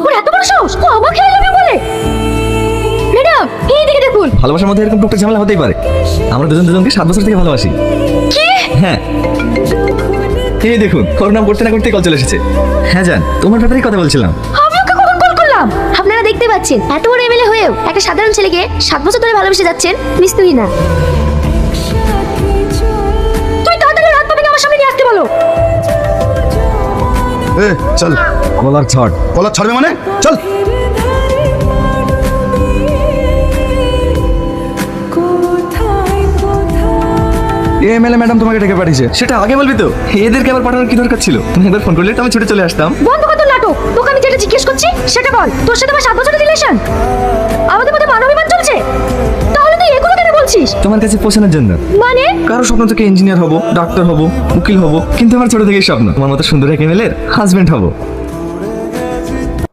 ওর এত বড় সাহস, ও আমাকে আই লাভ ইউ বলে। ম্যাডাম এই দিকে দেখুন। ভালোবাসার মধ্যে এরকম টুকটাক ঝামেলা হতেই পারে। আমরা দুজন দুজনকে 7 বছর থেকে ভালোবাসি। কি? হ্যাঁ, এই দেখুন ওর নাম করতে না করতে কল চলে এসেছে। হ্যাঁ জান, তোমার ব্যাপারেই কথা বলছিলাম। আমি ওকে কখন কল করলাম? আপনারা দেখতে পাচ্ছেন এত বড় এমএলএ হয়েও একটা সাধারণ ছেলেকে 7 বছর ধরে ভালোবেসে যাচ্ছেন। মিস তুই না, তুই তাড়াতাড়ি রাত পাবিকে আমার সামনে নিয়ে আসতে বলো। এ চল, কলার ছাড়। কলার ছাড়বে মানে? চল। এমএলএ ম্যাডাম তোমাকে ডেকে পাঠিয়েছে, সেটা আগে বলবি তো। এদেরকে আবার পাঠানোর কি দরকার ছিল? তুমি একবার ফোন করলে তো আমি ছুটে চলে আসতাম। বন্ধ কর তোর নাটক। তোকে আমি যেটা জিজ্ঞেস করছি সেটা বল। তোর সাথে আমার 7 বছরের রিলেশন, আমাদের মধ্যে মানবিমান চলছে, তাহলে তুই এগুলো কেন বলছিস? তোমার কাছে পৌঁছানোর জন্য। মানে কারো স্বপ্ন থেকে ইঞ্জিনিয়ার হব, ডাক্তার হব, উকিল হব, কিন্তু আমার ছোট থেকেই স্বপ্ন তোমার মতো সুন্দর এক এমএলএর হাজবেন্ড হব।